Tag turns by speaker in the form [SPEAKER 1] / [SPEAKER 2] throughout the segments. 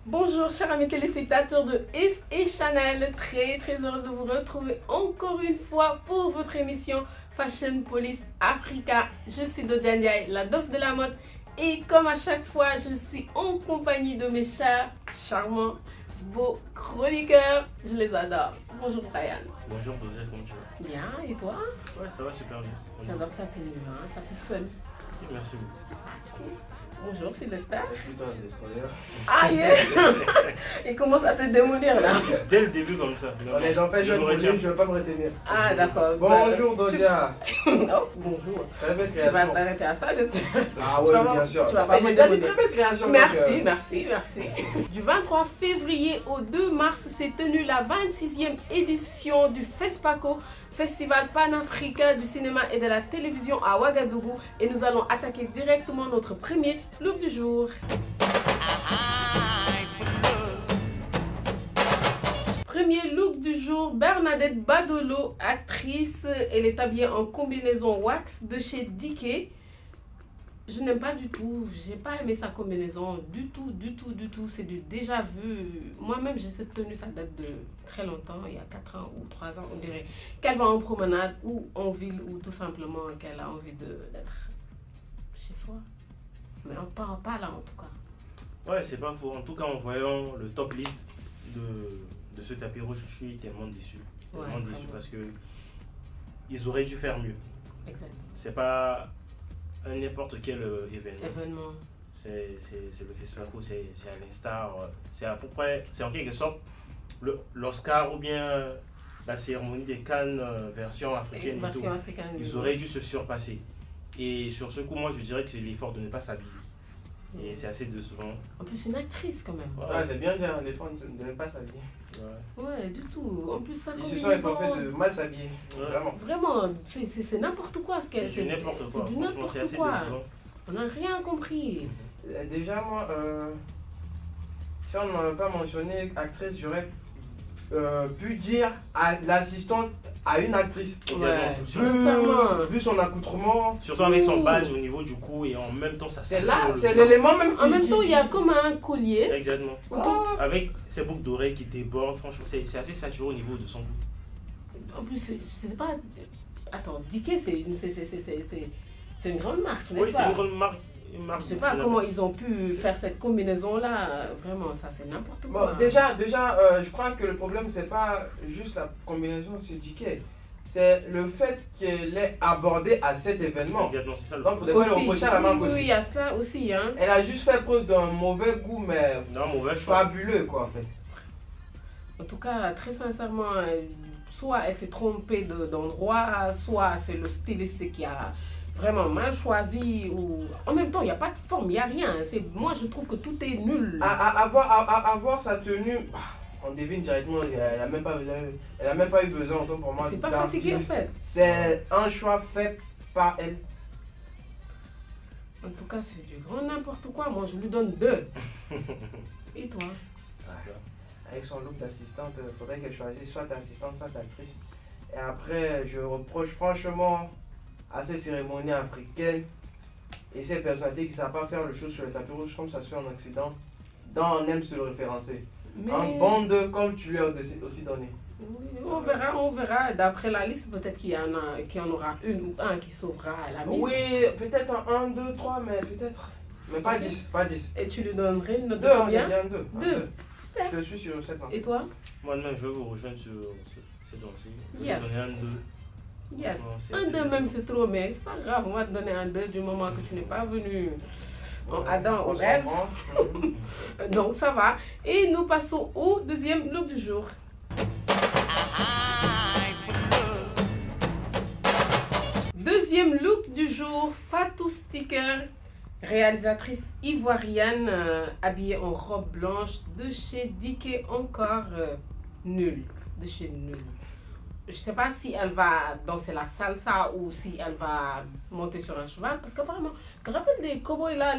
[SPEAKER 1] Bonjour chers amis téléspectateurs de If et Chanel, très heureuse de vous retrouver encore une fois pour votre émission Fashion Police Africa. Je suis Dodia Ndiaye, la Dof de la mode, et comme à chaque fois je suis en compagnie de mes chers, charmants, beaux chroniqueurs. Je les adore. Bonjour Brian.
[SPEAKER 2] Bonjour Dosia, comment tu vas?
[SPEAKER 1] Bien, et toi?
[SPEAKER 2] Ouais, ça va super bien.
[SPEAKER 1] J'adore ta tenue, hein, ça fait fun.
[SPEAKER 2] Merci beaucoup.
[SPEAKER 1] Bonjour Sylvester.
[SPEAKER 3] Plutôt un destroyer.
[SPEAKER 1] Ah yeah. Il commence à te démolir là.
[SPEAKER 2] Dès le début comme ça.
[SPEAKER 3] On est dans Fashion Police, je ne vais pas me retenir.
[SPEAKER 1] Ah d'accord.
[SPEAKER 3] Bonjour Dodia.
[SPEAKER 1] Oh, bonjour.
[SPEAKER 3] Très belle
[SPEAKER 1] Tu vas
[SPEAKER 3] création.
[SPEAKER 1] t'arrêter à ça, je sais.
[SPEAKER 3] Ah
[SPEAKER 1] Tu vas
[SPEAKER 3] oui,
[SPEAKER 1] pas-
[SPEAKER 3] bien sûr.
[SPEAKER 1] tu vas pas
[SPEAKER 3] Et
[SPEAKER 1] me
[SPEAKER 3] j'ai déjà dit
[SPEAKER 1] démolir.
[SPEAKER 3] très belle création.
[SPEAKER 1] Merci, merci. Du 23 février au 2 mars s'est tenue la 26e édition du FESPACO, Festival panafricain du cinéma et de la télévision à Ouagadougou, et nous allons attaquer directement notre premier look du jour. Premier look du jour, Bernadette Badolo, actrice. Elle est habillée en combinaison wax de chez Dike. Je n'aime pas du tout, j'ai pas aimé sa combinaison du tout. C'est du déjà vu. Moi-même, j'ai cette tenue, ça date de très longtemps, il y a 4 ans ou 3 ans, on dirait qu'elle va en promenade ou en ville, ou tout simplement qu'elle a envie d'être chez soi. Mais pas là en tout cas.
[SPEAKER 2] Ouais, c'est pas faux. En tout cas, en voyant le top list de ce tapis rouge, je suis tellement déçu.
[SPEAKER 1] Ouais,
[SPEAKER 2] Tellement déçu
[SPEAKER 1] vraiment.
[SPEAKER 2] parce que ils auraient dû faire mieux.
[SPEAKER 1] Exact.
[SPEAKER 2] C'est pas n'importe quel événement.
[SPEAKER 1] Événement.
[SPEAKER 2] C'est le FESPACO, c'est à l'instar. C'est à peu près, c'est en quelque sorte l'Oscar ou bien la cérémonie des Cannes version africaine et tout.
[SPEAKER 1] Version africaine.
[SPEAKER 2] Ils auraient dû se surpasser. Et sur ce coup, moi je dirais que c'est l'effort de ne pas s'habiller. Et c'est assez décevant.
[SPEAKER 1] En plus, une actrice quand même.
[SPEAKER 3] Ouais, c'est bien déjà, les femmes ne n'aiment pas s'habiller.
[SPEAKER 2] Ouais.
[SPEAKER 1] Ouais, du tout. En plus, ça
[SPEAKER 3] Ils se sont essentiels de mal s'habiller.
[SPEAKER 2] Ouais.
[SPEAKER 3] Vraiment.
[SPEAKER 1] Vraiment, c'est n'importe quoi ce qu'elle.
[SPEAKER 2] C'est du n'importe quoi.
[SPEAKER 1] C'est du
[SPEAKER 2] Franchement, c'est
[SPEAKER 1] n'importe
[SPEAKER 2] assez
[SPEAKER 1] quoi.
[SPEAKER 2] décevant.
[SPEAKER 1] On n'a rien compris.
[SPEAKER 3] Déjà, moi, si on ne m'avait pas mentionné actrice, j'aurais pu dire à l'assistante à une actrice.
[SPEAKER 1] Ouais,
[SPEAKER 2] Exactement.
[SPEAKER 1] sincèrement.
[SPEAKER 3] Vu son accoutrement,
[SPEAKER 2] Surtout avec son
[SPEAKER 1] Ouh.
[SPEAKER 2] badge au niveau du cou et en même temps ça
[SPEAKER 3] c'est
[SPEAKER 2] sature
[SPEAKER 3] là,
[SPEAKER 2] le
[SPEAKER 3] c'est
[SPEAKER 2] blanc.
[SPEAKER 3] l'élément même qui.
[SPEAKER 1] En même temps, il y a comme un collier.
[SPEAKER 2] Exactement.
[SPEAKER 1] Autour.
[SPEAKER 2] Avec ses boucles d'oreilles qui débordent, franchement, c'est assez saturé au niveau de son cou.
[SPEAKER 1] En plus, c'est pas. Attends, Dike, c'est une grande marque, n'est-ce
[SPEAKER 2] Oui, c'est
[SPEAKER 1] pas?
[SPEAKER 2] une grande marque. Une marque
[SPEAKER 1] Je sais
[SPEAKER 2] de
[SPEAKER 1] pas
[SPEAKER 2] film.
[SPEAKER 1] comment ils ont pu faire cette combinaison-là. Vraiment, ça, c'est n'importe
[SPEAKER 3] Bon,
[SPEAKER 1] quoi.
[SPEAKER 3] déjà, je crois que le problème, c'est pas juste la combinaison de ce ticket. C'est le fait qu'elle est abordée à cet événement.
[SPEAKER 2] Exactement, c'est ça le
[SPEAKER 3] Donc, il
[SPEAKER 2] problème.
[SPEAKER 3] faudrait pas le reprocher à la marque
[SPEAKER 1] oui,
[SPEAKER 3] aussi.
[SPEAKER 1] il y a ça aussi, hein.
[SPEAKER 3] Elle a juste fait preuve d'un mauvais goût, mais
[SPEAKER 2] Non, mauvais choix.
[SPEAKER 3] fabuleux, quoi, en fait.
[SPEAKER 1] En tout cas, très sincèrement, soit elle s'est trompée d'endroit, soit c'est le styliste qui a vraiment mal choisi, ou en même temps, il n'y a pas de forme, il n'y a rien. Moi, je trouve que tout est nul.
[SPEAKER 3] À voir sa tenue, on devine directement, elle n'a même pas eu besoin, autant pour moi.
[SPEAKER 1] C'est pas
[SPEAKER 3] d'un
[SPEAKER 1] fatigué en
[SPEAKER 3] styliste.
[SPEAKER 1] fait.
[SPEAKER 3] C'est un choix fait par elle.
[SPEAKER 1] En tout cas, c'est du grand n'importe quoi. Moi, je lui donne 2. Et toi?
[SPEAKER 2] C'est ça.
[SPEAKER 3] Avec son look d'assistante, il faudrait qu'elle choisisse soit assistante, soit actrice. Et après, je reproche franchement à ces cérémonies africaines et ces personnalités qui ne savent pas faire le show sur le tapis rouge comme ça se fait en Occident, dont on aime se le référencer.
[SPEAKER 1] Mais
[SPEAKER 3] Un bon de comme tu lui as aussi donné.
[SPEAKER 1] oui, on verra. D'après la liste, peut-être qu'il y en aura une ou un qui sauvera la mise.
[SPEAKER 3] Oui, peut-être un 1, 2, 3, mais peut-être. Mais pas 10, pas 10.
[SPEAKER 1] Et tu lui donnerais une note
[SPEAKER 3] 2,
[SPEAKER 1] de
[SPEAKER 3] j'ai
[SPEAKER 1] combien?
[SPEAKER 3] dit un 2.
[SPEAKER 1] 2. Super.
[SPEAKER 3] Je te suis sur cette lancée.
[SPEAKER 1] Et toi?
[SPEAKER 2] Moi-même, je vais vous rejoindre sur ces dansées. Je vais
[SPEAKER 1] Yes.
[SPEAKER 2] donner un 2.
[SPEAKER 1] Yes.
[SPEAKER 2] Franchement, c'est
[SPEAKER 1] Un
[SPEAKER 2] assez
[SPEAKER 1] 2 même,
[SPEAKER 2] décevant.
[SPEAKER 1] c'est trop, mais c'est pas grave. On va te donner un 2 du moment que tu n'es pas venu en Adam
[SPEAKER 3] On
[SPEAKER 1] au
[SPEAKER 3] se
[SPEAKER 1] rêve.
[SPEAKER 3] comprend.
[SPEAKER 1] Donc ça va. Et nous passons au deuxième look du jour. Deuxième look du jour, Fatou Sticker, réalisatrice ivoirienne, habillée en robe blanche de chez Dike, encore nul, de chez nul. je sais pas si elle va danser la salsa ou si elle va monter sur un cheval. Parce qu'apparemment, tu te rappelles des cowboys là,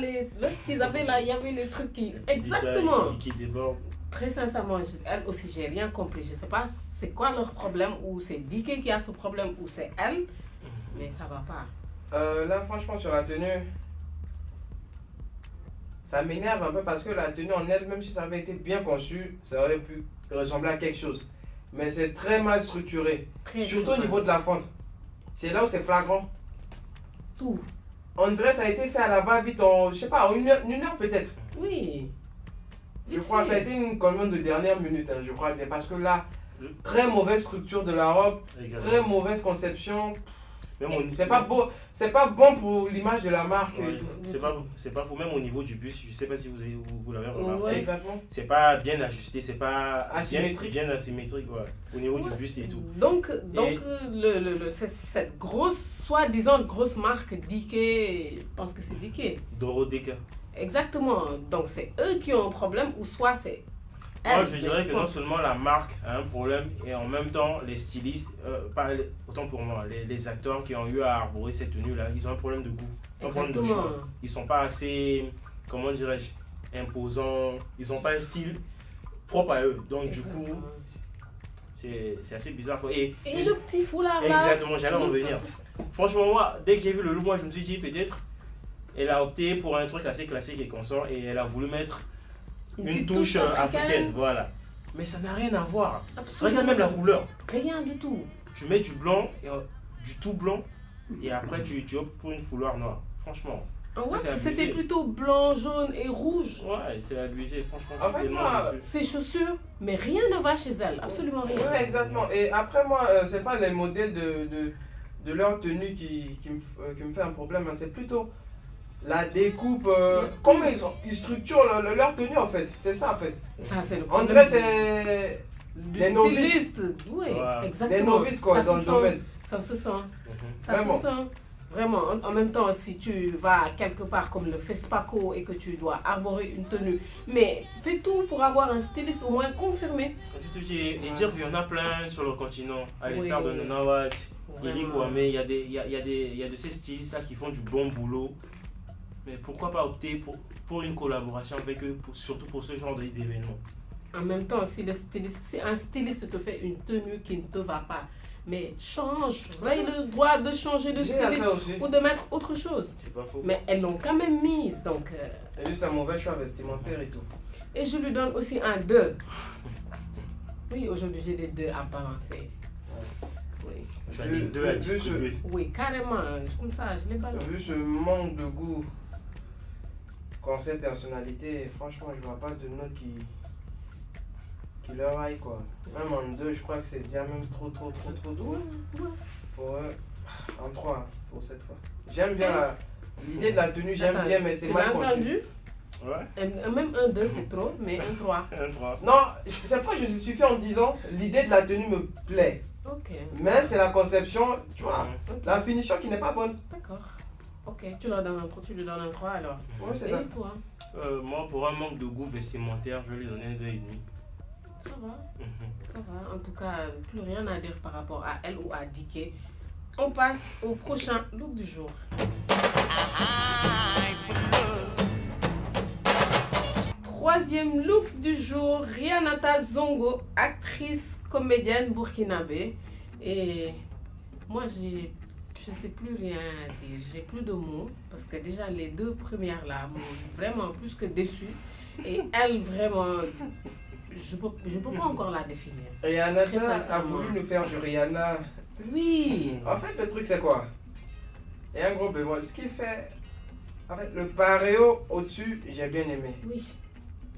[SPEAKER 1] qu'ils avaient là, il y avait les trucs qui... Exactement.
[SPEAKER 2] Qui déborde.
[SPEAKER 1] Très sincèrement, elle aussi, j'ai rien compris. Je sais pas c'est quoi leur problème, ou c'est Dike qui a ce problème, ou c'est elle, mais ça va pas.
[SPEAKER 3] Là, franchement, sur la tenue, ça m'énerve un peu parce que la tenue en elle, même si ça avait été bien conçu, ça aurait pu ressembler à quelque chose. Mais c'est très mal structuré, surtout au niveau de la fente. C'est là où c'est flagrant.
[SPEAKER 1] Tout.
[SPEAKER 3] On dirait que ça a été fait à la va-vite en, je sais pas, en une heure peut-être.
[SPEAKER 1] Oui.
[SPEAKER 3] Je crois que ça a été une commande de dernière minute, hein, je crois bien. Parce que là, très mauvaise structure de la robe, très mauvaise conception. C'est pas beau, c'est pas bon pour l'image de la marque.
[SPEAKER 2] Ouais, c'est pas faux, même au niveau du buste, je sais pas si vous l'avez remarqué.
[SPEAKER 3] Ouais, exactement.
[SPEAKER 2] C'est pas bien ajusté, c'est pas
[SPEAKER 3] asymétrique.
[SPEAKER 2] Bien asymétrique, ouais, au niveau du buste et tout.
[SPEAKER 1] Donc cette grosse, soi-disant grosse marque Dike, je pense que c'est Dike.
[SPEAKER 2] Dorothea.
[SPEAKER 1] Exactement. Donc c'est eux qui ont un problème, ou soit c'est
[SPEAKER 2] moi, je dirais que non seulement la marque a un problème, et en même temps, les stylistes, autant pour moi, les acteurs qui ont eu à arborer cette tenue-là, ils ont un problème de goût, un problème de choix. Ils sont pas assez, comment dirais-je, imposants, ils n'ont pas un style propre à eux. Donc, du coup, c'est assez bizarre, quoi. Et
[SPEAKER 1] le petit foulard là.
[SPEAKER 2] Exactement, j'allais en venir. Franchement, moi, dès que j'ai vu le look, moi, je me suis dit, peut-être, elle a opté pour un truc assez classique et consort, et elle a voulu mettre une touche africaine, voilà. Mais ça n'a rien à voir. Absolument. Regarde même la couleur.
[SPEAKER 1] Rien du tout.
[SPEAKER 2] Tu mets du blanc, du tout blanc, et après tu optes pour une foulard noire. Franchement.
[SPEAKER 1] En fait, c'était plutôt blanc, jaune et rouge.
[SPEAKER 2] Ouais, c'est abusé, franchement.
[SPEAKER 3] En fait, moi,
[SPEAKER 1] ses chaussures, mais rien ne va chez elle, absolument rien.
[SPEAKER 3] Ouais, exactement. Et après, moi, c'est pas les modèles de leur tenue qui me fait un problème, hein. C'est plutôt la découpe, comment ils structurent leur tenue en fait, c'est ça en fait.
[SPEAKER 1] Ça, c'est le
[SPEAKER 3] problème. On dirait c'est des novices.
[SPEAKER 1] Oui, exactement.
[SPEAKER 3] Des novices quoi, dans le domaine.
[SPEAKER 1] Ça se sent. Ça se sent. Vraiment, en même temps, si tu vas quelque part comme le FESPACO et que tu dois arborer une tenue, mais fais tout pour avoir un styliste au moins confirmé.
[SPEAKER 2] Et dire qu'il y en a plein sur le continent, à l'instar de Nana Watt, Ili Kwame, il y a de ces stylistes là qui font du bon boulot. Mais pourquoi pas opter pour une collaboration avec eux, surtout pour ce genre d'événement?
[SPEAKER 1] En même temps, si un styliste te fait une tenue qui ne te va pas, mais change. Vous avez le droit de changer de styliste ou de mettre autre chose.
[SPEAKER 2] C'est pas faux.
[SPEAKER 1] Mais elles l'ont quand même mise, donc...
[SPEAKER 3] C'est juste un mauvais choix vestimentaire et tout.
[SPEAKER 1] Et je lui donne aussi un 2. Oui, aujourd'hui j'ai des 2 à balancer. Oui.
[SPEAKER 2] Tu as des 2 à distribuer.
[SPEAKER 1] Oui, carrément. Comme ça, je les balance.
[SPEAKER 3] Vu ce manque de goût, concept, personnalité, franchement, je vois pas de note qui leur aille quoi. Même en 2, je crois que c'est déjà même trop.
[SPEAKER 1] Ouais.
[SPEAKER 3] Pour eux, en 3 pour cette fois. J'aime bien l'idée de la tenue, j'aime bien, mais c'est mal conçu.
[SPEAKER 2] Ouais.
[SPEAKER 1] Même un 2 c'est trop, mais un 3.
[SPEAKER 2] Un 3.
[SPEAKER 3] Non, c'est pas que je suis suffi en disant l'idée de la tenue me plaît.
[SPEAKER 1] Ok.
[SPEAKER 3] Mais c'est la conception, tu vois, la finition qui n'est pas bonne.
[SPEAKER 1] D'accord. Ok, tu lui donnes un 3 alors.
[SPEAKER 3] Oui, c'est ça.
[SPEAKER 1] Et toi?
[SPEAKER 2] Moi, pour un manque de goût vestimentaire, je vais lui donner un 2,5.
[SPEAKER 1] Ça va. Ça va. En tout cas, plus rien à dire par rapport à elle ou à Dike. On passe au prochain look du jour. Troisième look du jour, Rianata Zongo, actrice comédienne burkinabé. Et moi, je ne sais plus rien dire, j'ai plus de mots, parce que déjà les 2 premières là m'ont vraiment plus que déçue. Et elle, vraiment, je peux pas encore la définir.
[SPEAKER 3] Rihanna a voulu nous faire du Rihanna.
[SPEAKER 1] Oui.
[SPEAKER 3] En fait, le truc c'est quoi? Il y a un gros bémol. Ce qui fait, en fait, le paréo au-dessus, j'ai bien aimé.
[SPEAKER 1] Oui,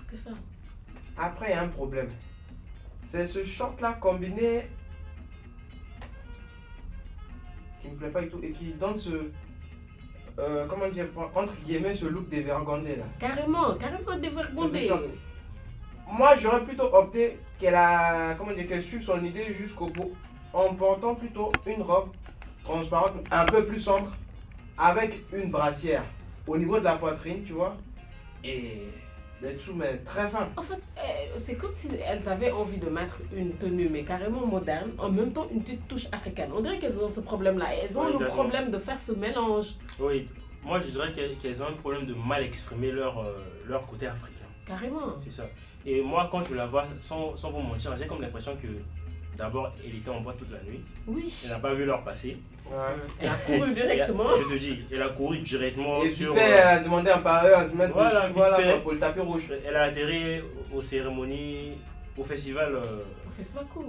[SPEAKER 1] que ça.
[SPEAKER 3] Après, il y a un problème. C'est ce short-là combiné qui me plaît pas du tout et qui donne ce, comment dire, entre guillemets, ce look dévergondé là.
[SPEAKER 1] Carrément dévergondé.
[SPEAKER 3] Moi, j'aurais plutôt opté qu'elle suive son idée jusqu'au bout en portant plutôt une robe transparente, un peu plus sombre, avec une brassière au niveau de la poitrine, tu vois, et les dessous, mais très fin.
[SPEAKER 1] En fait, c'est comme si elles avaient envie de mettre une tenue, mais carrément moderne, en même temps une petite touche africaine. On dirait qu'elles ont ce problème-là. Elles ont le problème de faire ce mélange.
[SPEAKER 2] Oui, moi je dirais qu'elles ont un problème de mal exprimer leur côté africain.
[SPEAKER 1] Carrément.
[SPEAKER 2] C'est ça. Et moi, quand je la vois, sans vous mentir, j'ai comme l'impression que d'abord, elle était en boîte toute la nuit.
[SPEAKER 1] Oui.
[SPEAKER 2] Elle n'a pas vu l'heure passer.
[SPEAKER 3] Ouais.
[SPEAKER 1] Elle a couru directement.
[SPEAKER 2] Je te dis, elle a couru directement
[SPEAKER 3] et
[SPEAKER 2] sur...
[SPEAKER 3] Et vite fait, demander à un parieur à se mettre
[SPEAKER 2] voilà,
[SPEAKER 3] dessus, voilà,
[SPEAKER 2] fait,
[SPEAKER 3] pour le tapis rouge.
[SPEAKER 2] Elle a atterri aux cérémonies, au festival...
[SPEAKER 1] Au FESPACO.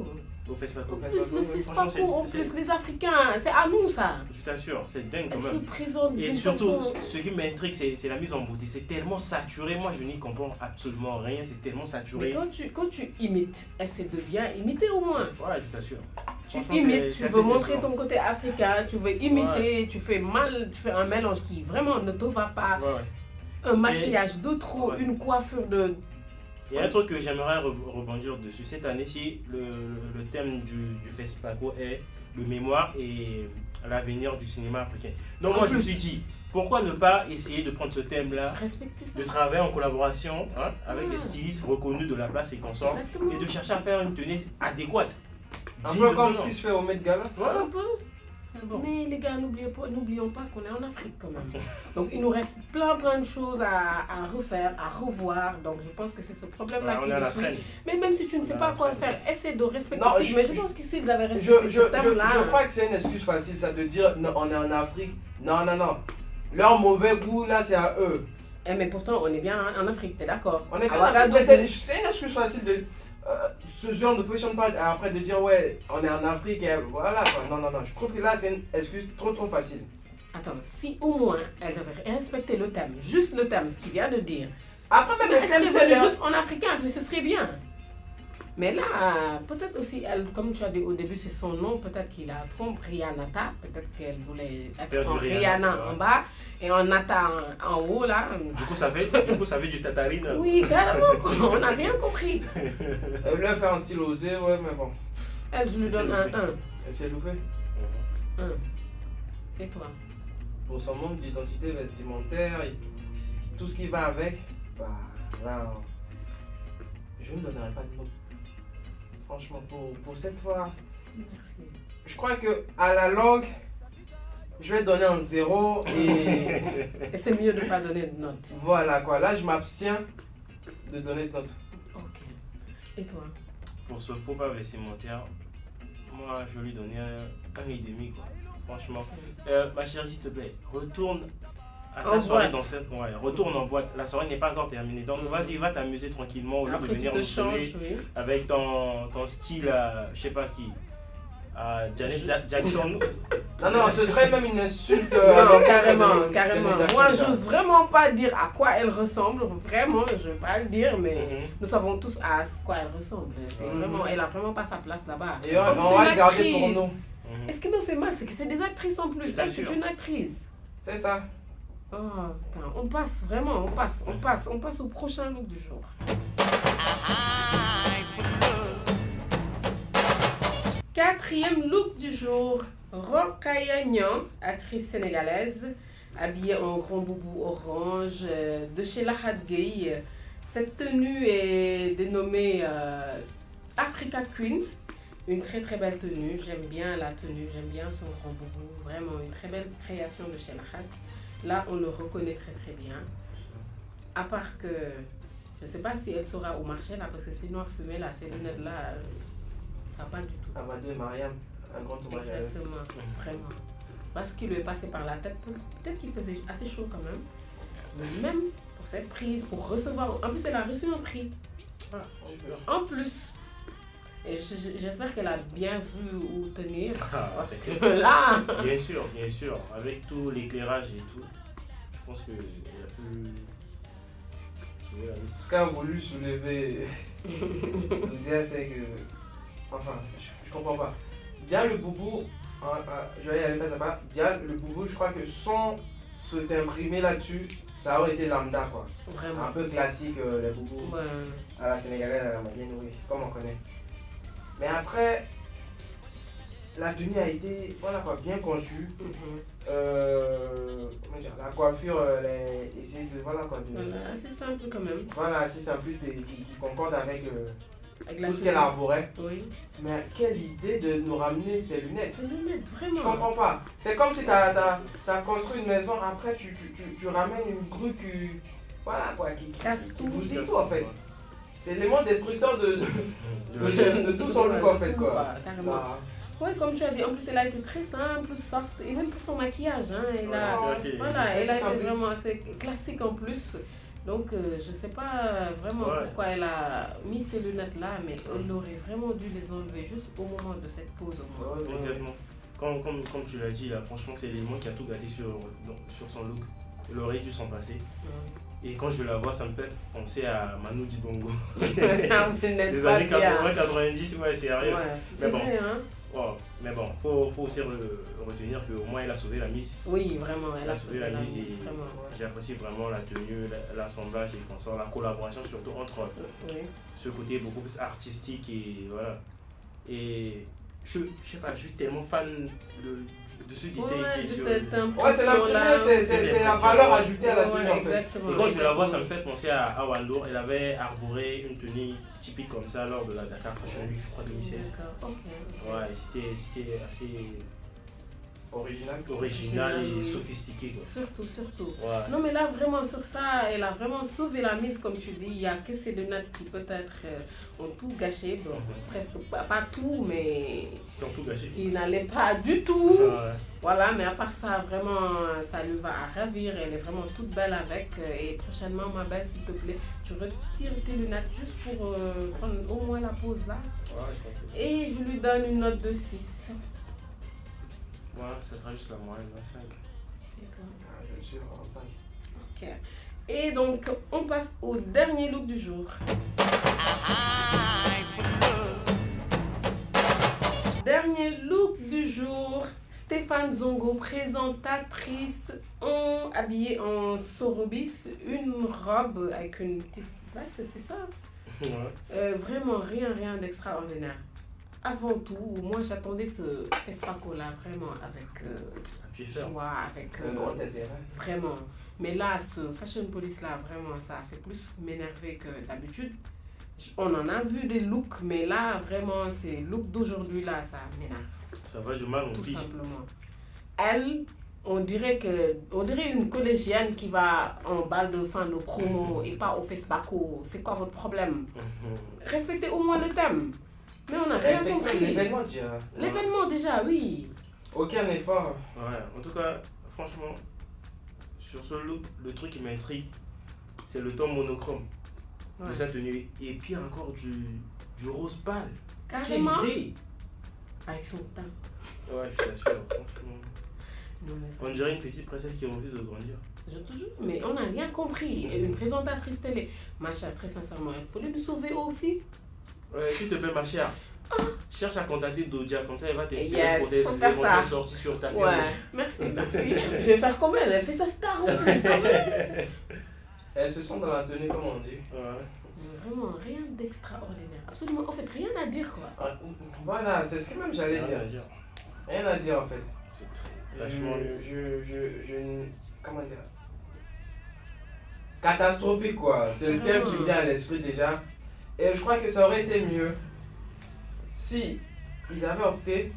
[SPEAKER 2] Au FESPACO.
[SPEAKER 1] En plus, le FESPACO, en plus, les Africains, c'est à nous ça.
[SPEAKER 2] Je t'assure, c'est dingue quand
[SPEAKER 1] Elles
[SPEAKER 2] même.
[SPEAKER 1] se présentent
[SPEAKER 2] Et
[SPEAKER 1] d'une
[SPEAKER 2] surtout,
[SPEAKER 1] façon...
[SPEAKER 2] ce qui m'intrigue, c'est la mise en beauté. C'est tellement saturé. Moi, je n'y comprends absolument rien. C'est tellement saturé.
[SPEAKER 1] Mais quand tu imites, essaie de bien imiter au moins.
[SPEAKER 2] Ouais, je t'assure.
[SPEAKER 1] Tu imites, tu veux montrer ton côté africain, tu veux imiter,
[SPEAKER 2] ouais.
[SPEAKER 1] tu fais un mélange qui vraiment ne te va pas.
[SPEAKER 2] Ouais, ouais.
[SPEAKER 1] Un maquillage de trop,
[SPEAKER 2] ouais.
[SPEAKER 1] une coiffure de...
[SPEAKER 2] Il y a un truc que j'aimerais rebondir dessus. Cette année-ci, le thème du FESPACO est le mémoire et l'avenir du cinéma africain. Donc moi, je me suis dit, pourquoi ne pas essayer de prendre ce thème-là, de travailler en collaboration avec des stylistes reconnus de la place et consorts, et de chercher à faire une tenue adéquate.
[SPEAKER 3] Un peu comme ce qui se fait au Met Gala.
[SPEAKER 1] Voilà. Un peu. Bon. Mais les gars, n'oublions pas qu'on est en Afrique quand même. Donc il nous reste plein de choses à refaire, à revoir. Donc je pense que c'est ce problème-là qui nous suit. Mais même si tu ne sais pas quoi faire, essaie de respecter. Mais je pense qu'ici ils avaient respecté ce thème-là.
[SPEAKER 3] Je crois que c'est une excuse facile, ça de dire non, on est en Afrique. Non. Leur mauvais goût là, c'est à eux.
[SPEAKER 1] Mais pourtant, on est bien en Afrique, t'es d'accord?
[SPEAKER 3] On est bien en Afrique. C'est une excuse facile de. Ce genre de fashion part après de dire ouais on est en Afrique et voilà quoi. Non, je trouve que là c'est une excuse trop facile.
[SPEAKER 1] Attends, si au moins elles avaient respecté le thème, juste le thème, ce qu'il vient de dire.
[SPEAKER 3] Après même le thème c'est
[SPEAKER 1] juste en africain, puis ce serait bien. Mais là, peut-être aussi, elle, comme tu as dit au début, c'est son nom, peut-être qu'il a trompé Rihanata, peut-être qu'elle voulait être en Rihanna en bas et en Nata en haut là.
[SPEAKER 2] Du coup, ça fait du tatarine.
[SPEAKER 1] Oui, carrément, on n'a rien compris.
[SPEAKER 3] Elle voulait faire un style osé, ouais, mais bon.
[SPEAKER 1] Elle, je lui donne un 1.
[SPEAKER 3] Elle s'est loupée.
[SPEAKER 1] 1. Et toi?
[SPEAKER 3] Pour son manque d'identité vestimentaire, et tout ce qui va avec, bah là, je ne donnerai pas de nom. Franchement, pour cette fois,
[SPEAKER 1] merci.
[SPEAKER 3] Je crois que à la longue, je vais donner un 0 et...
[SPEAKER 1] et c'est mieux de ne pas donner de note.
[SPEAKER 3] Voilà quoi, là je m'abstiens de donner de note.
[SPEAKER 1] Ok. Et toi?
[SPEAKER 2] Pour ce faux pas vestimentaire, moi je lui donnais un 1,5 quoi. Franchement. Ma chérie, s'il te plaît, retourne à ta soirée dans cette... Ouais, retourne en boîte. La soirée n'est pas encore terminée. Donc vas-y, va t'amuser tranquillement au lieu de venir nous saouler avec ton style, je sais pas qui. Janet Jackson.
[SPEAKER 3] Non, ce serait même une insulte.
[SPEAKER 1] Non, carrément. Moi, j'ose vraiment pas dire à quoi elle ressemble. Vraiment, je vais pas le dire, mais nous savons tous à quoi elle ressemble. C'est vraiment, elle a vraiment pas sa place là-bas.
[SPEAKER 3] Et on va le garder pour nous.
[SPEAKER 1] Et ce qui me fait mal, c'est que c'est des actrices en plus. Elle, c'est une actrice.
[SPEAKER 3] C'est ça.
[SPEAKER 1] Oh, putain, on passe au prochain look du jour. Quatrième look du jour, Rokhaya Niang, actrice sénégalaise, habillée en grand boubou orange de chez Lahad Gueye. Cette tenue est dénommée Africa Queen. Une très belle tenue, j'aime bien la tenue, j'aime bien son grand boubou, vraiment une très belle création de chez Lahad. Là, on le reconnaît très bien. À part que, je ne sais pas si elle sera au marché là, parce que ces noirs fumés là, ces lunettes là, ça va pas du tout.
[SPEAKER 3] Amadou et Mariam, un grand hommage à eux.
[SPEAKER 1] Exactement, vraiment. Parce qu'il lui est passé par la tête, peut-être qu'il faisait assez chaud quand même. Mais même pour cette prise, pour recevoir, en plus elle a reçu un prix. En plus. Et j'espère qu'elle a bien vu où tenir, parce que là...
[SPEAKER 2] Bien sûr, avec tout l'éclairage et tout, je pense qu'elle a pu soulever la mise.
[SPEAKER 3] Ce qu'a voulu soulever, c'est que... Enfin, je comprends pas. Dia le boubou, je vais y aller pas à pas, Dia le boubou, je crois que sans se t'imprimer là-dessus, ça aurait été lambda quoi.
[SPEAKER 1] Vraiment.
[SPEAKER 3] Un peu classique, les boubous à la sénégalaise, à la malienne, oui, comme on connaît. Mais après, la tenue a été bien conçue. Comment dire, la coiffure, essayer de. Voilà quoi.
[SPEAKER 1] Voilà, assez simple quand même.
[SPEAKER 3] Voilà, assez simpliste et qui concorde avec
[SPEAKER 1] Avec
[SPEAKER 3] tout ce qu'elle arborait.
[SPEAKER 1] Oui.
[SPEAKER 3] Mais quelle idée de nous ramener ces lunettes.
[SPEAKER 1] Ces lunettes, vraiment.
[SPEAKER 3] Je comprends pas. C'est comme si tu as construit une maison, après tu ramènes une grue qui. Voilà quoi, qui
[SPEAKER 1] Casse tout.
[SPEAKER 3] bousille tout en fait. C'est l'élément destructeur de tout son look en fait quoi.
[SPEAKER 1] Carrément.
[SPEAKER 3] Bah,
[SPEAKER 1] Oui, comme tu as dit, en plus elle a été très simple, soft, et même pour son maquillage, hein, elle a, voilà, elle a été vraiment assez classique en plus. Donc je sais pas vraiment pourquoi elle a mis ces lunettes là, mais elle aurait vraiment dû les enlever juste au moment de cette pause au moins.
[SPEAKER 2] Exactement. Comme tu l'as dit là, franchement c'est l'élément qui a tout gâté sur son look. Elle aurait dû s'en passer. Et quand je la vois, ça me fait penser à Manu Dibango. Des années 80-90, ouais, sérieux.
[SPEAKER 1] Ouais, c'est vrai, hein.
[SPEAKER 2] Oh, mais bon, faut aussi retenir qu'au moins elle a sauvé la mise.
[SPEAKER 1] Oui, vraiment, elle a
[SPEAKER 2] sauvé la mise. J'apprécie vraiment la tenue, l'assemblage et la collaboration, surtout entre ce côté beaucoup plus artistique et voilà. Et je sais pas, je suis tellement fan de ce détail qui est sur
[SPEAKER 3] c'est la valeur ajoutée à la tenue en fait.
[SPEAKER 2] Et quand je la vois, ça me fait penser à Wando. Elle avait arboré une tenue typique comme ça lors de la Dakar Fashion Week, je crois 2016. Ouais, c'était assez original et sophistiqué quoi.
[SPEAKER 1] Surtout.
[SPEAKER 2] Ouais.
[SPEAKER 1] Non mais là vraiment sur ça, elle a vraiment sauvé la mise comme tu dis. Il n'y a que ces lunettes qui peut-être ont tout gâché, bon, presque pas tout, mais
[SPEAKER 2] qui ont tout gâché.
[SPEAKER 1] Qui n'allaient pas du tout. Voilà, mais à part ça, vraiment, ça lui va à ravir. Elle est vraiment toute belle avec. Et prochainement, ma belle, s'il te plaît, tu retires tes lunettes juste pour prendre au moins la pause là. Et je lui donne une note de 6.
[SPEAKER 2] Ouais, ça sera juste la moyenne, 5.
[SPEAKER 1] Et toi?
[SPEAKER 3] Je suis en 5.
[SPEAKER 1] Ok. Et donc, on passe au dernier look du jour. Dernier look du jour. Stéphane Zongo, présentatrice, habillée en sorobis, une robe avec une petite veste, c'est ça? Vraiment rien d'extraordinaire. Avant tout, moi j'attendais ce Fespaco là vraiment avec joie, avec vraiment. Mais là, ce Fashion Police là, vraiment, ça a fait plus m'énerver que d'habitude. On en a vu des looks, mais là, vraiment, ces looks d'aujourd'hui là, ça m'énerve.
[SPEAKER 2] Ça va du mal en
[SPEAKER 1] tout
[SPEAKER 2] pire.
[SPEAKER 1] Simplement. Elle, on dirait une collégienne qui va en bal de fin de promo et pas au Fespaco. C'est quoi votre problème? Respectez au moins le thème. Mais on n'a rien compris.
[SPEAKER 3] L'événement déjà.
[SPEAKER 1] L'événement déjà, oui.
[SPEAKER 3] Aucun effort.
[SPEAKER 2] Ouais, en tout cas, franchement, sur ce look, le truc qui m'intrigue, c'est le ton monochrome de sa tenue. Et puis encore du rose pâle.
[SPEAKER 1] Carrément.
[SPEAKER 2] Quelle idée.
[SPEAKER 1] Avec son teint.
[SPEAKER 2] Ouais, je t'assure, franchement.
[SPEAKER 1] Non, mais...
[SPEAKER 2] On dirait une petite princesse qui refuse de grandir.
[SPEAKER 1] Je te jure, mais on n'a rien compris. Et une présentatrice télé, ma chère, très sincèrement, il fallait nous sauver aussi.
[SPEAKER 2] Ouais, s'il te plaît, ma chère, cherche à contacter Dodia, comme ça elle va t'expliquer pour des éventuelles sorties sur ta période.
[SPEAKER 1] Ouais, merci. Je vais faire comme elle fait sa star en plus.
[SPEAKER 3] Elles se sont dans la tenue, comme on dit.
[SPEAKER 1] Vraiment, rien d'extraordinaire. Absolument, en fait, rien à dire quoi.
[SPEAKER 3] Voilà, c'est ce que même j'allais dire. Rien à dire en fait.
[SPEAKER 2] C'est très vachement
[SPEAKER 3] comment dire? Catastrophique quoi. C'est le terme qui me vient à l'esprit déjà. Et je crois que ça aurait été mieux si ils avaient opté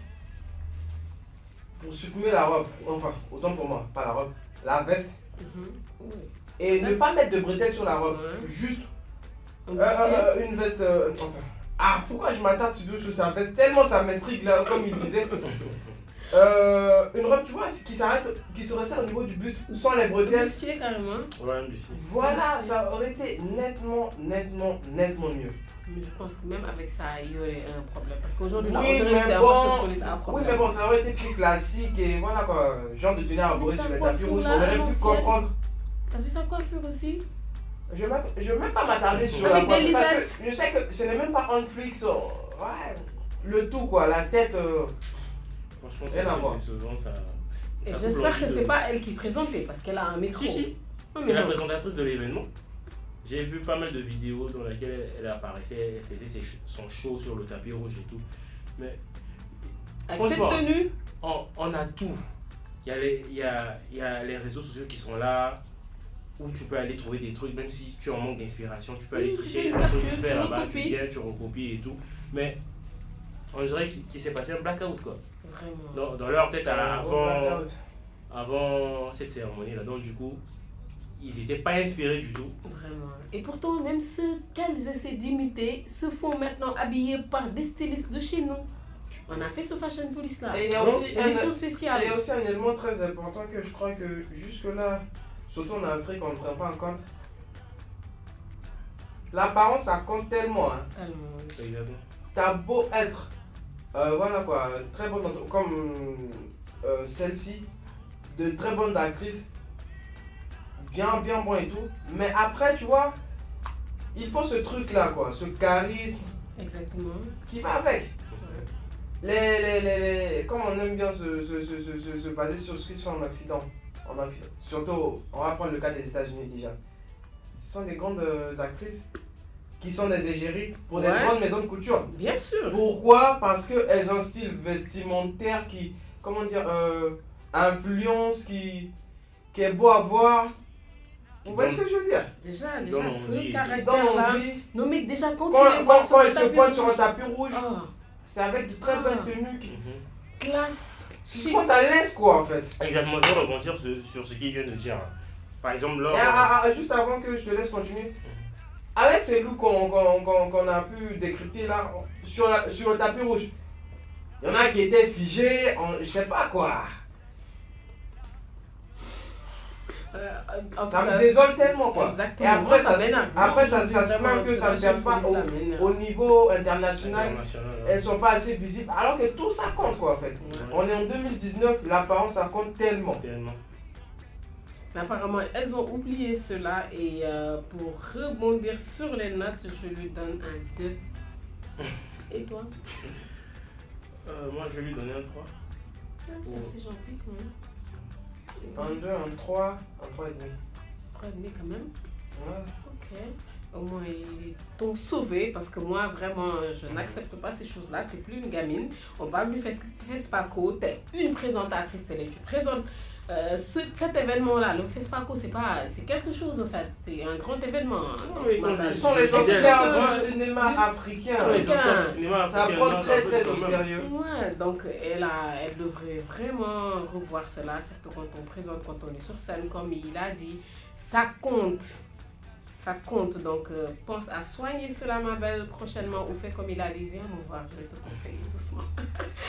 [SPEAKER 3] pour supprimer la robe. Enfin, autant pour moi, pas la robe, la veste. Et ne pas mettre de bretelles sur la robe. Juste une veste. Enfin, pourquoi je m'attarde sur sa veste? Tellement ça m'intrigue là, comme il disait. Une robe, tu vois, qui se resserre au niveau du buste, sans les bretelles.
[SPEAKER 1] Bustier carrément.
[SPEAKER 2] Ouais, un bustier.
[SPEAKER 3] Voilà, ça aurait été nettement mieux.
[SPEAKER 1] Mais je pense que même avec ça, il y aurait un problème. Parce qu'aujourd'hui,
[SPEAKER 3] oui,
[SPEAKER 1] on dirait que c'est un Fashion Police à un problème.
[SPEAKER 3] Oui, mais bon, ça aurait été plus classique et voilà quoi. Genre de tenir à brûler sur les tapis rouges, on aurait pu comprendre.
[SPEAKER 1] T'as vu sa coiffure aussi?
[SPEAKER 3] Je vais même pas m'attarder sur la coiffure parce que je sais que ce n'est même pas on Netflix. Ouais, le tout quoi, la tête.
[SPEAKER 2] Franchement, c'est décevant ça.
[SPEAKER 1] Et j'espère que c'est pas elle qui présentait parce qu'elle a un micro.
[SPEAKER 2] Si. C'est la présentatrice de l'événement. J'ai vu pas mal de vidéos dans lesquelles elle apparaissait, elle faisait son show sur le tapis rouge et tout. Mais
[SPEAKER 1] avec cette tenue,
[SPEAKER 2] on a tout il y a les réseaux sociaux qui sont là, où tu peux aller trouver des trucs, même si tu es en manque d'inspiration, tu peux aller tricher un truc vite fait là-bas, tu viens, tu recopies et tout. Mais on dirait qu'il s'est passé un blackout quoi.
[SPEAKER 1] Vraiment.
[SPEAKER 2] Dans leur tête avant cette cérémonie là, donc du coup, ils n'étaient pas inspirés du tout.
[SPEAKER 1] Vraiment. Et pourtant, même ceux qu'elles essaient d'imiter se font maintenant habiller par des stylistes de chez nous. On a fait ce Fashion Police là.
[SPEAKER 3] Et il y a aussi
[SPEAKER 1] édition spéciale.
[SPEAKER 3] il y a aussi un élément très important que je crois que jusque-là, surtout en Afrique, on ne prend pas en compte. L'apparence, ça compte tellement. Hein.
[SPEAKER 2] Exactement.
[SPEAKER 3] T'as beau être, voilà quoi, très bonne, comme celle-ci, de très bonnes actrices, bien bon et tout. Mais après, tu vois, il faut ce truc-là, quoi, ce charisme.
[SPEAKER 1] Exactement.
[SPEAKER 3] Qui va avec. Comme on aime bien se baser sur ce qui se fait en Occident. Surtout, on va prendre le cas des États-Unis déjà. Ce sont des grandes actrices qui sont des égéries pour des grandes maisons de couture.
[SPEAKER 1] Bien sûr.
[SPEAKER 3] Pourquoi? Parce qu'elles ont un style vestimentaire qui, comment dire, influence, qui est beau à voir. Vous voyez ce que je veux dire?
[SPEAKER 1] Déjà ce caractère-là. Non mais déjà quand tu les
[SPEAKER 3] vois
[SPEAKER 1] quand
[SPEAKER 3] elles se pointent sur un tapis rouge, c'est avec de très belles tenues qui...
[SPEAKER 1] Classe.
[SPEAKER 3] Ils sont à l'aise quoi en fait.
[SPEAKER 2] Exactement, je vais rebondir sur ce qu'il vient de dire. Par exemple, là...
[SPEAKER 3] Juste avant que je te laisse continuer. Avec ces looks qu'on a pu décrypter là, sur le tapis rouge, il y en a qui étaient figés, je sais pas quoi. Ça me désole tellement quoi.
[SPEAKER 1] Exactement.
[SPEAKER 3] Et après,
[SPEAKER 1] moi,
[SPEAKER 3] ça se plaint que ça ne perce pas au niveau international. Elles sont pas assez visibles. Alors que tout ça compte quoi en fait. On est en 2019, l'apparence ça compte tellement.
[SPEAKER 1] Mais apparemment, elles ont oublié cela et pour rebondir sur les notes, je lui donne un 2. Et toi?
[SPEAKER 2] Moi, je vais lui donner un 3.
[SPEAKER 1] Ça, c'est gentil quand même.
[SPEAKER 3] Un 2, un 3, un 3,5.
[SPEAKER 1] 3,5 quand même?
[SPEAKER 3] Ouais.
[SPEAKER 1] Ok. Au moins, ils t'ont sauvé parce que moi, vraiment, je n'accepte pas ces choses-là. Tu n'es plus une gamine. On parle du FESPACO. Tu es une présentatrice télé. Tu présentes cet événement-là. Le FESPACO, c'est quelque chose, en fait. C'est un grand événement.
[SPEAKER 3] Ce sont les Oscars du cinéma africain. Ça prend très au sérieux.
[SPEAKER 1] Ouais, donc elle devrait vraiment revoir cela, surtout quand on présente, quand on est sur scène, comme il a dit. Ça compte. Ça compte, donc pense à soigner cela, ma belle, prochainement, ou fais comme il a dit, viens me voir, je vais te conseiller doucement.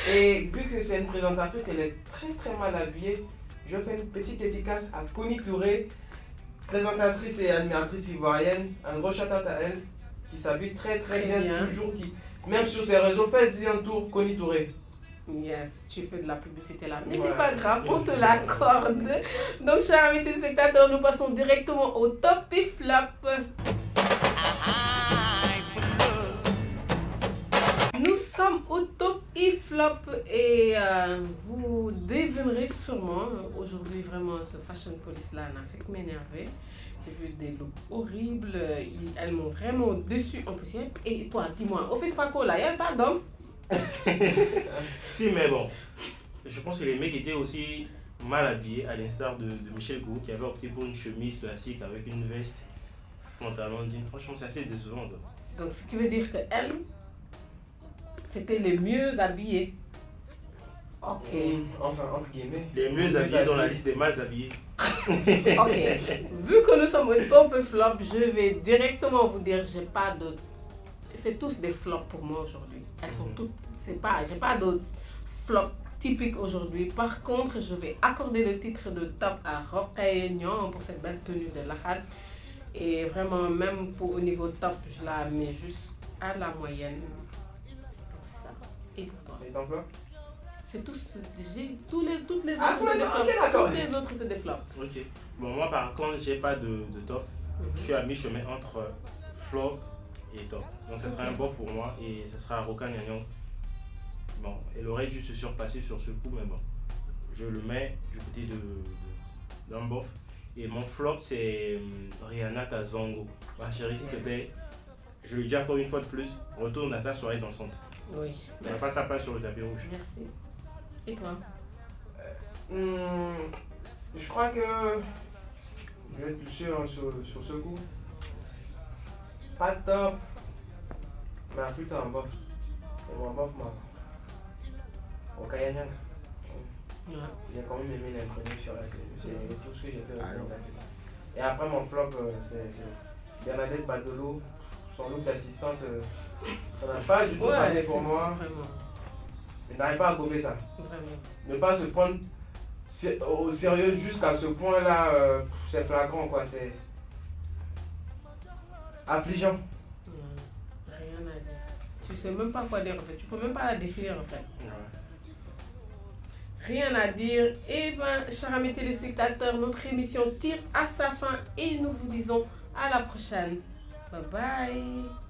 [SPEAKER 3] Et vu que c'est une présentatrice, elle est très mal habillée, je fais une petite dédicace à Connie Touré, présentatrice et animatrice ivoirienne, un gros shout-out à elle, qui s'habille très bien, toujours, même sur ses réseaux, faites-y un tour, Connie Touré.
[SPEAKER 1] Yes, tu fais de la publicité là. Mais c'est pas grave, on te l'accorde. Donc, chers amis téléspectateurs, nous passons directement au top et flop. Nous sommes au top et flop et vous devinerez sûrement, aujourd'hui vraiment ce Fashion Police là n'a fait que m'énerver. J'ai vu des looks horribles, elles m'ont vraiment déçu en plus. Et toi, dis-moi, au FESPACO là, il n'y avait pas d'hommes?
[SPEAKER 2] Si, mais bon, je pense que les mecs étaient aussi mal habillés, à l'instar de Michel Gou qui avait opté pour une chemise classique avec une veste, pantalon jean. Franchement, c'est assez décevant.
[SPEAKER 1] Donc, ce qui veut dire que elles, c'était les mieux habillées. Ok.
[SPEAKER 3] Enfin, entre guillemets.
[SPEAKER 2] Les mieux habillés dans la liste des mal habillés.
[SPEAKER 1] Ok. Vu que nous sommes au top et flop, je vais directement vous dire, j'ai pas de... C'est tous des flops pour moi aujourd'hui. Elles sont toutes... J'ai pas de flop typique aujourd'hui. Par contre, je vais accorder le titre de top à Rokhaya Niang pour cette belle tenue de Lahad. Et vraiment, même au niveau top, je la mets juste à la moyenne. C'est ça. Et pour toi?
[SPEAKER 3] Et ton flop?
[SPEAKER 1] C'est tous... Toutes les autres,
[SPEAKER 3] c'est des flops.
[SPEAKER 1] Toutes les autres, c'est des flops.
[SPEAKER 2] Ok. Bon, moi, par contre, j'ai pas de top. Je suis à mi-chemin entre flop et top. Donc, ce sera un bof pour moi et ce sera Rokhaya Niang. Bon, elle aurait dû se surpasser sur ce coup, mais bon, je le mets du côté d'un bof. Et mon flop, c'est Rihanna Tazongo. Ma chérie, s'il te plaît, je le dis encore une fois de plus, retourne à ta soirée dansante.
[SPEAKER 1] Oui.
[SPEAKER 2] On n'a pas ta place sur le tapis rouge.
[SPEAKER 1] Merci. Et toi?
[SPEAKER 3] Je crois que je vais être plus sûr sur ce coup. Pas top, mais plutôt un bof. Et mon bof, au Kayanyang. J'ai quand même aimé l'inconnu sur la télé. C'est tout ce que j'ai fait. Et après, mon flop, c'est Bernadette Badolo. Son look d'assistante, ça n'a pas du tout passé pour moi.
[SPEAKER 1] Vraiment.
[SPEAKER 3] Je n'arrive pas à gommer ça.
[SPEAKER 1] Vraiment.
[SPEAKER 3] Ne pas se prendre au sérieux jusqu'à ce point-là, c'est flagrant, quoi. C'est affligeant.
[SPEAKER 1] Rien à dire. Tu sais même pas quoi dire en fait. Tu peux même pas la définir en fait. Rien à dire. Et bien, chers amis téléspectateurs, notre émission tire à sa fin et nous vous disons à la prochaine. Bye bye.